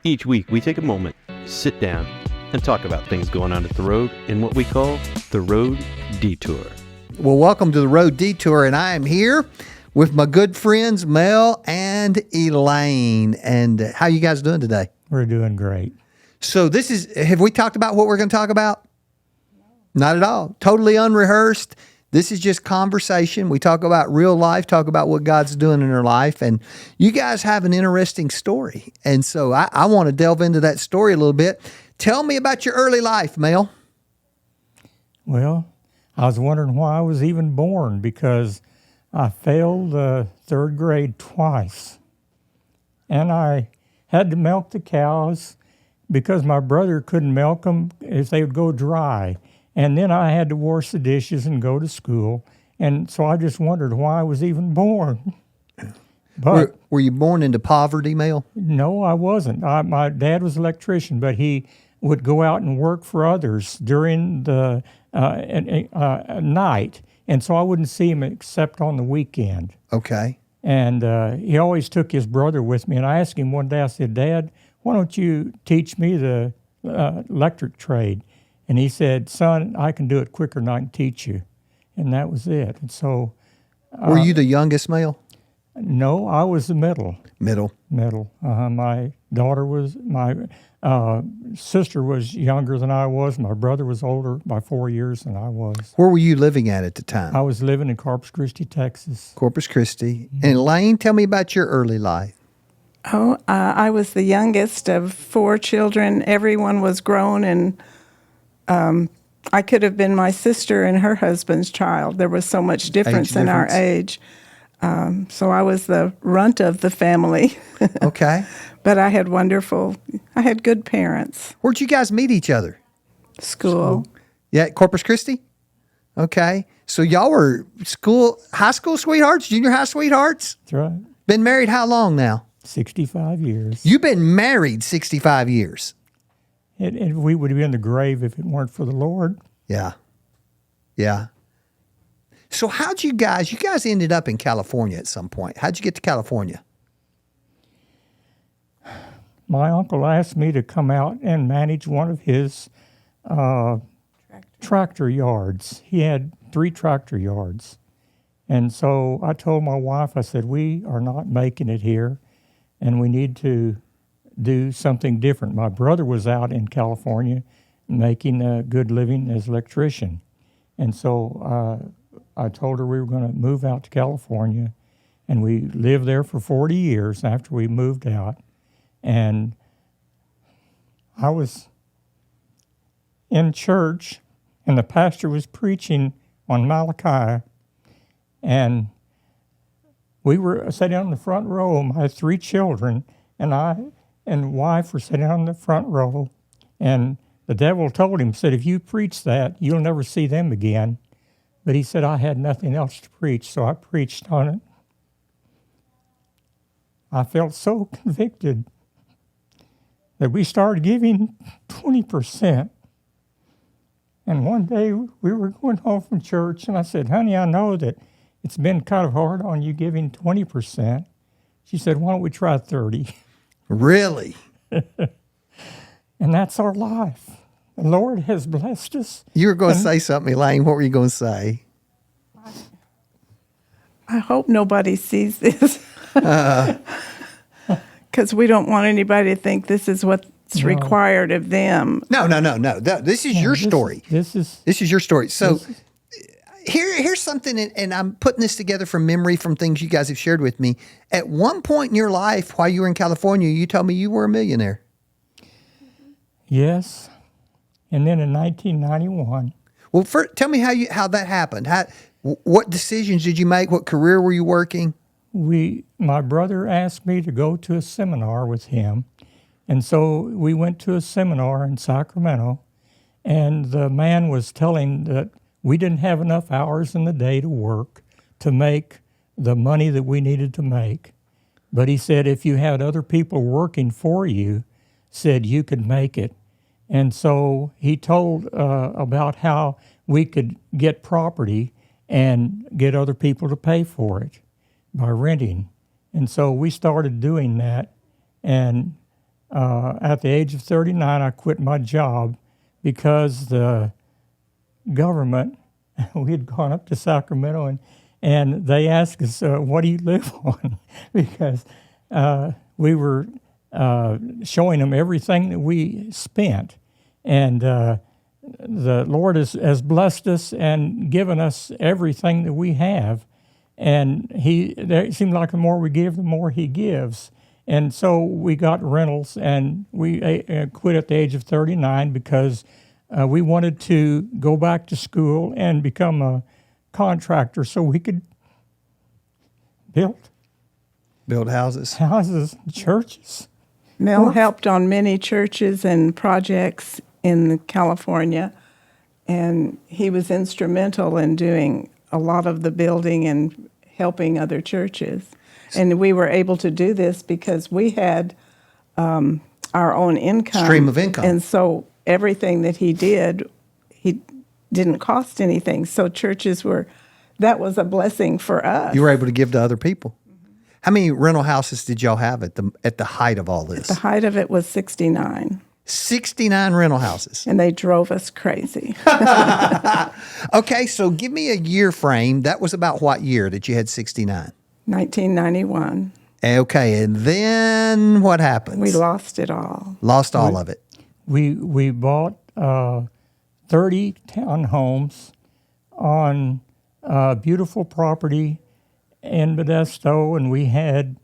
Each week, we take a moment, sit down, and talk about things going on at the road in what we call the Road Detour. Well, welcome to the Road Detour, and I am here with my good friends Mel and Elaine. And how you guys doing today? We're doing great. So have we talked about what we're going to talk about? Not at all. Totally unrehearsed. This is just conversation. We talk about real life, talk about what God's doing in our life. And you guys have an interesting story. And so I want to delve into that story a little bit. Tell me about your early life, Mel. Well, I was wondering why I was even born because I failed the third grade twice. And I had to milk the cows because my brother couldn't milk them if they would go dry. And then I had to wash the dishes and go to school. And so I just wondered why I was even born. But were you born into poverty, Mel? No, I wasn't. My dad was an electrician, but he would go out and work for others during the night. And so I wouldn't see him except on the weekend. Okay. And he always took his brother with me. And I asked him one day, I said, Dad, why don't you teach me the electric trade? And he said, son, I can do it quicker than I can teach you. And that was it. And so... were you the youngest, Mel? No, I was the middle. Middle. My sister was younger than I was. My brother was older by 4 years than I was. Where were you living at the time? I was living in Corpus Christi, Texas. Corpus Christi. And Elaine, tell me about your early life. Oh, I was the youngest of four children. Everyone was grown, and I could have been my sister and her husband's child. There was so much difference in our age. So I was the runt of the family. Okay. But I had good parents. Where'd you guys meet each other? School. Yeah, Corpus Christi? Okay. So y'all were high school sweethearts, junior high sweethearts? That's right. Been married how long now? 65 years. You've been married 65 years. And we would be in the grave if it weren't for the Lord. Yeah. Yeah. So how'd you guys ended up in California at some point. How'd you get to California? My uncle asked me to come out and manage one of his tractor yards. He had 3 tractor yards. And so I told my wife, I said, we are not making it here, and we need to do something different. My brother was out in California making a good living as an electrician. And so I told her we were going to move out to California, and we lived there for 40 years after we moved out. And I was in church, and the pastor was preaching on Malachi, and we were sitting on the front row. My 3 children and I and wife were sitting on the front row, and the devil told him, said, if you preach that, you'll never see them again. But he said, I had nothing else to preach, so I preached on it. I felt so convicted that we started giving 20%. And one day we were going home from church, and I said, honey, I know that it's been kind of hard on you giving 20%. She said, why don't we try 30? Really? And that's our life. The Lord has blessed us. You were going to say something, Elaine. What were you going to say? I hope nobody sees this. Because we don't want anybody to think this is what's required of them. No. This is your story. This is your story. So here's something, and I'm putting this together from memory from things you guys have shared with me. At one point in your life, while you were in California, you told me you were a millionaire. Yes. And then in 1991. Well, tell me how that happened. What decisions did you make? What career were you working? My brother asked me to go to a seminar with him. And so we went to a seminar in Sacramento, and the man was telling that we didn't have enough hours in the day to work to make the money that we needed to make. But he said if you had other people working for you, said you could make it. And so he told about how we could get property and get other people to pay for it by renting. And so we started doing that, and at the age of 39, I quit my job because the government, we had gone up to Sacramento, and they asked us, what do you live on? Because we were showing them everything that we spent. And the Lord has blessed us and given us everything that we have. And it seemed like the more we give, the more He gives. And so we got rentals, and we quit at the age of 39 because we wanted to go back to school and become a contractor so we could build houses, churches. Mel helped on many churches and projects in California, and he was instrumental in doing a lot of the building and helping other churches. And we were able to do this because we had our own income. Stream of income. And so everything that he didn't cost anything. So that was a blessing for us. You were able to give to other people. How many rental houses did y'all have at the height of all this? The height of it was 69. 69 rental houses. And they drove us crazy. Okay, so give me a year frame. That was about what year that you had 69? 1991. Okay, and then what happened? We lost it all. Lost all of it. We bought 30 townhomes on beautiful property in Modesto, and we had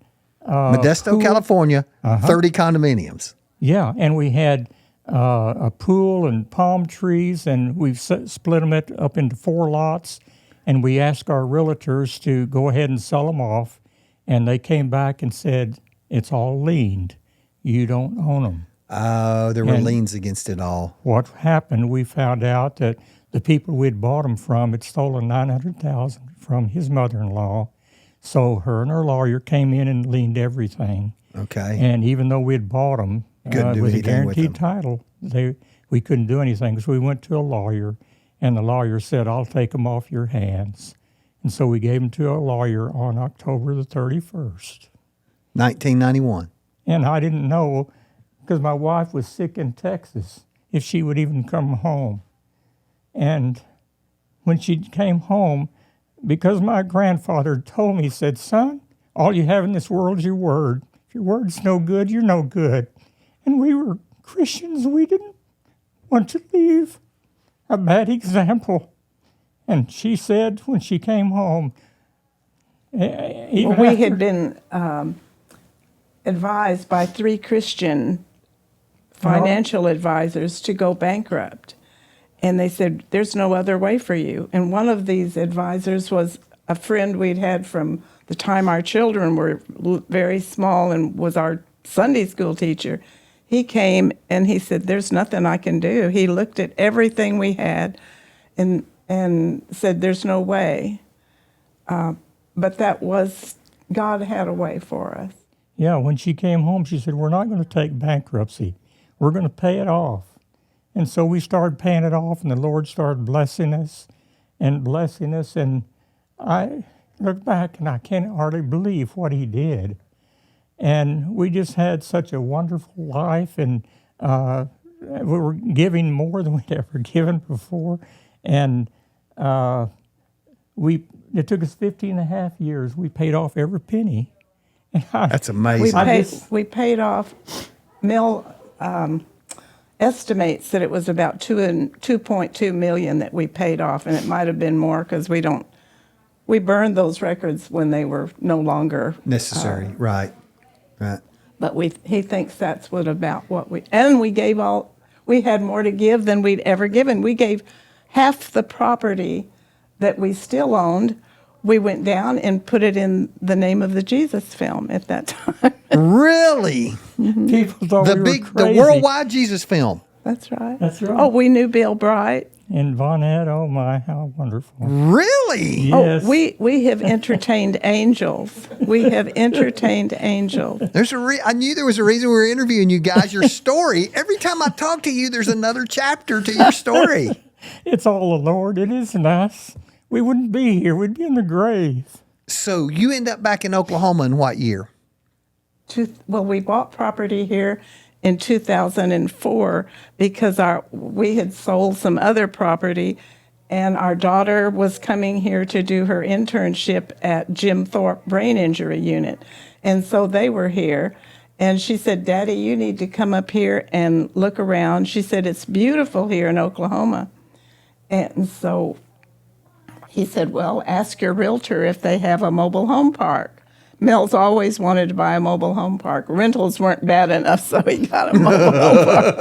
Modesto, California, 30 condominiums. Yeah, and we had a pool and palm trees, and we've split them up into 4 lots, and we asked our realtors to go ahead and sell them off, and they came back and said, it's all liened. You don't own them. Oh, there were liens against it all. What happened, we found out that the people we'd bought them from had stolen $900,000 from his mother-in-law. So her and her lawyer came in and liened everything. Okay. And even though we'd bought them Couldn't do with a anything with guaranteed them. title, we couldn't do anything. So we went to a lawyer, and the lawyer said, I'll take them off your hands. And so we gave them to a lawyer on October the 31st. 1991. And I didn't know, because my wife was sick in Texas, if she would even come home. And when she came home, because my grandfather told me, he said, son, all you have in this world is your word. If your word's no good, you're no good. And we were Christians. We didn't want to leave a bad example. And she said when she came home, we had been advised by 3 Christian financial advisors to go bankrupt. And they said, there's no other way for you. And one of these advisors was a friend we'd had from the time our children were very small and was our Sunday school teacher. He came and he said, there's nothing I can do. He looked at everything we had and said, there's no way. But God had a way for us. Yeah, when she came home, she said, we're not going to take bankruptcy. We're going to pay it off. And so we started paying it off, and the Lord started blessing us. And I look back, and I can't hardly believe what He did. And we just had such a wonderful life, and we were giving more than we'd ever given before. And it took us 15.5 years. We paid off every penny. That's amazing. We paid off. Mel estimates that it was about $2.2 million that we paid off, and it might have been more because we burned those records when they were no longer necessary. Right. But he thinks that's about what we had more to give than we'd ever given. We gave half the property that we still owned. We went down and put it in the name of the Jesus film at that time. Really? People thought the worldwide Jesus film. That's right. That's right. Oh, we knew Bill Bright. And Vonette, oh my, how wonderful. Really? Yes. Oh, we have entertained angels. We have entertained angels. I knew there was a reason we were interviewing you guys. Your story, every time I talk to you, there's another chapter to your story. It's all the Lord. It isn't us. We wouldn't be here. We'd be in the grave. So you end up back in Oklahoma in what year? Well, we bought property here in 2004 because we had sold some other property, and our daughter was coming here to do her internship at Jim Thorpe Brain Injury Unit. And so they were here. And she said, Daddy, you need to come up here and look around. She said, it's beautiful here in Oklahoma. And so he said, well, ask your realtor if they have a mobile home park. Mel's always wanted to buy a mobile home park. Rentals weren't bad enough, so he got a mobile home park.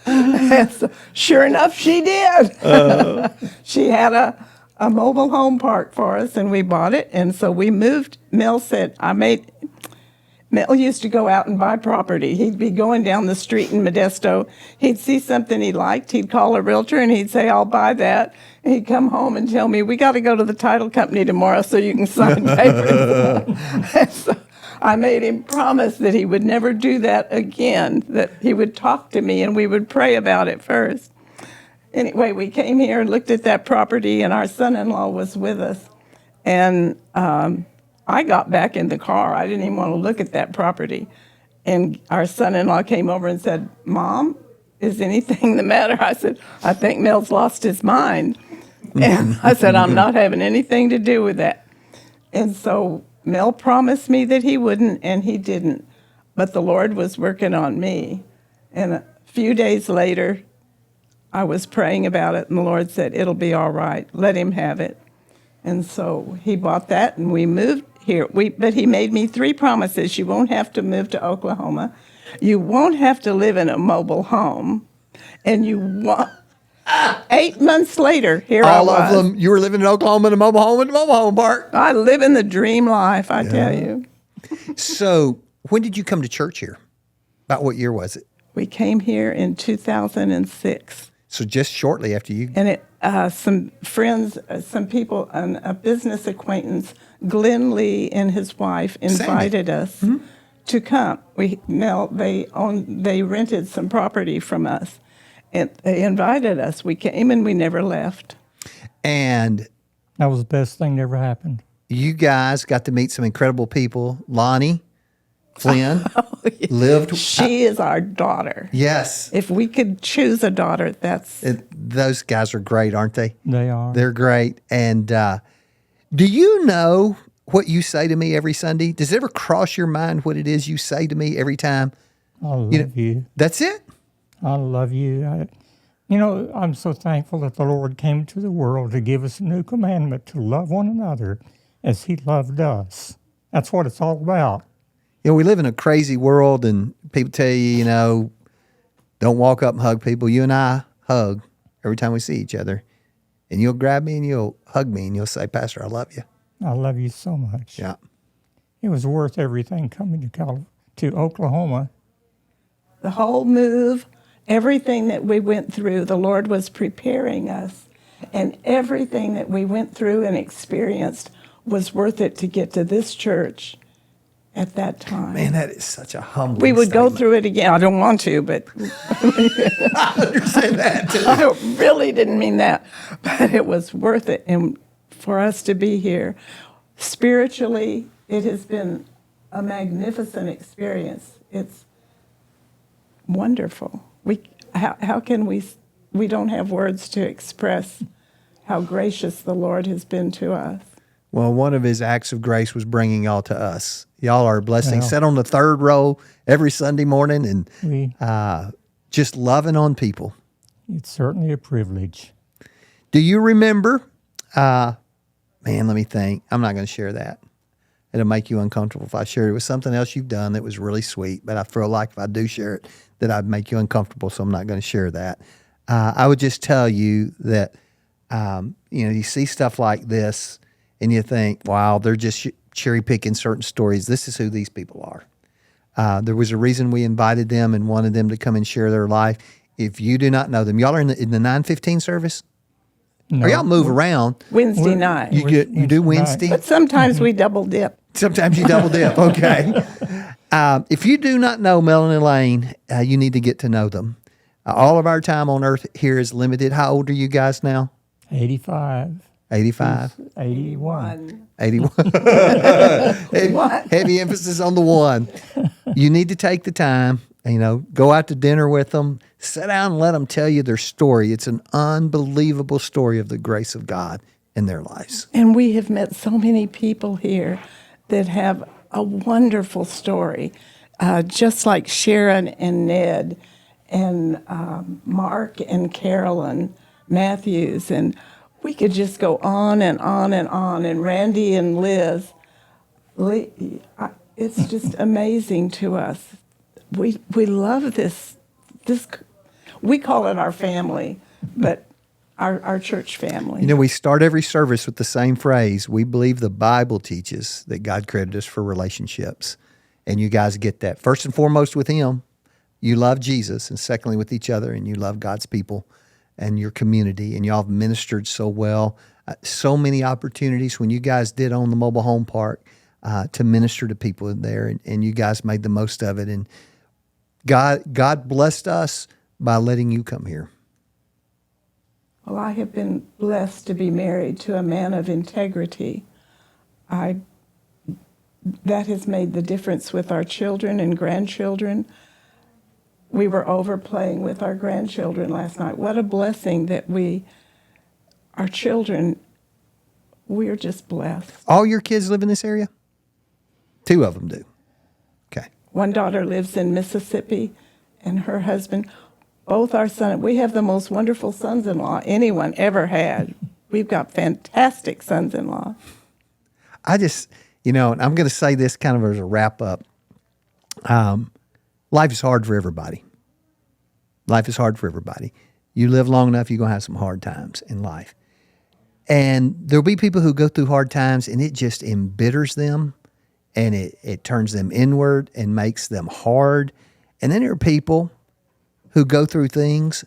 And so, sure enough, she did. She had a mobile home park for us, and we bought it. And so we moved. Mel said, Mel used to go out and buy property. He'd be going down the street in Modesto. He'd see something he liked. He'd call a realtor and he'd say, I'll buy that. And he'd come home and tell me, we got to go to the title company tomorrow so you can sign papers. And so I made him promise that he would never do that again, that he would talk to me and we would pray about it first. Anyway, we came here and looked at that property, and our son-in-law was with us. And I got back in the car. I didn't even want to look at that property. And our son-in-law came over and said, Mom, is anything the matter? I said, I think Mel's lost his mind. And I said, I'm not having anything to do with that. And so Mel promised me that he wouldn't, and he didn't. But the Lord was working on me. And a few days later, I was praying about it, and the Lord said, it'll be all right. Let him have it. And so he bought that, and we moved here. But he made me 3 promises. You won't have to move to Oklahoma. You won't have to live in a mobile home. And you won't. 8 months later, here I was. All of them, you were living in Oklahoma in a mobile home park. I live in the dream life, I tell you. So when did you come to church here? About what year was it? We came here in 2006. So just shortly after you. And some friends, some people, a business acquaintance, Glenn Lee and his wife invited us to come. They rented some property from us, and they invited us. We came and we never left. And That was the best thing that ever happened. you guys got to meet some incredible people. Lonnie Flynn lived. She is our daughter. Yes. If we could choose a daughter, Those guys are great, aren't they? They are. They're great. And do you know what you say to me every Sunday? Does it ever cross your mind what it is you say to me every time? I love you. That's it? I love you. I'm so thankful that the Lord came to the world to give us a new commandment to love one another as he loved us. That's what it's all about. We live in a crazy world, and people tell you, don't walk up and hug people. You and I hug every time we see each other. And you'll grab me and you'll hug me and you'll say, Pastor, I love you. I love you so much. Yeah. It was worth everything coming to Oklahoma. the whole move, everything that we went through, the Lord was preparing us. And everything that we went through and experienced was worth it to get to this church at that time. Man, that is such a humbling We would statement. go through it again. I don't want to, but I understand that too. I really didn't mean that. But it was worth it, and for us to be here. Spiritually, it has been a magnificent experience. It's wonderful. How can we don't have words to express how gracious the Lord has been to us. Well, one of his acts of grace was bringing y'all to us. Y'all are a blessing. Wow. Sit on the third row every Sunday morning and just loving on people. It's certainly a privilege. Do you remember? Man, let me think. I'm not going to share that. It'll make you uncomfortable if I share it. It was something else you've done that was really sweet, but I feel like if I do share it, that I'd make you uncomfortable, so I'm not going to share that. I would just tell you that, you see stuff like this, and you think, wow, they're just cherry picking certain stories. This is who these people are. There was a reason we invited them and wanted them to come and share their life. If you do not know them, y'all are in the 9:15 service? No, Or y'all move around? Wednesday night. You do Wednesday? But sometimes we double dip. Sometimes you double dip, okay. If you do not know Mel and Elaine, you need to get to know them. All of our time on earth here is limited. How old are you guys now? 85. 85? 81. 81. Heavy emphasis on the one. You need to take the time, go out to dinner with them, sit down and let them tell you their story. It's an unbelievable story of the grace of God in their lives. And we have met so many people here that have a wonderful story, just like Sharon and Ned and Mark and Carolyn Matthews. And we could just go on and on and on. And Randy and Liz, it's just amazing to us. We love this. We call it our family, but our church family. We start every service with the same phrase. We believe the Bible teaches that God created us for relationships. And you guys get that. First and foremost with Him, you love Jesus. And secondly with each other, and you love God's people and your community. And y'all have ministered so well. So many opportunities when you guys did own the mobile home park to minister to people in there. And you guys made the most of it. And God blessed us by letting you come here. Well, I have been blessed to be married to a man of integrity. That has made the difference with our children and grandchildren. We were over playing with our grandchildren last night. What a blessing that our children, we're just blessed. All your kids live in this area? 2 of them do. Okay. One daughter lives in Mississippi, and her husband. Both our sons, we have the most wonderful sons-in-law anyone ever had. We've got fantastic sons-in-law. I just, and I'm going to say this kind of as a wrap up. Life is hard for everybody. Life is hard for everybody. You live long enough, you're going to have some hard times in life. And there'll be people who go through hard times and it just embitters them and it turns them inward and makes them hard. And then there are people who go through things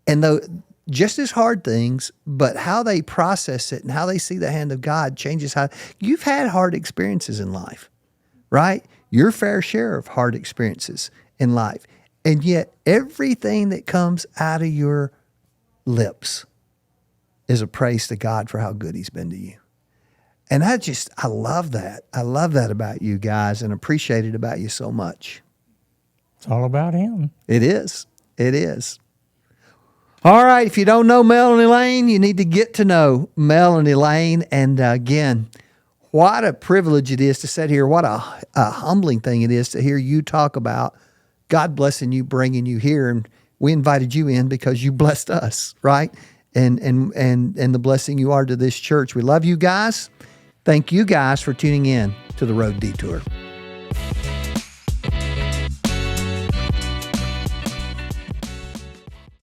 and just as hard things, but how they process it and how they see the hand of God changes how you've had hard experiences in life, right? Your fair share of hard experiences in life. And yet everything that comes out of your lips is a praise to God for how good He's been to you. And I love that. I love that about you guys and appreciate it about you so much. It's all about Him. It is. It is. All right. If you don't know Mel and Elaine, you need to get to know Mel and Elaine. And again, what a privilege it is to sit here. What a humbling thing it is to hear you talk about God blessing you, bringing you here. And we invited you in because you blessed us, right? And the blessing you are to this church. We love you guys. Thank you guys for tuning in to The Road Detour.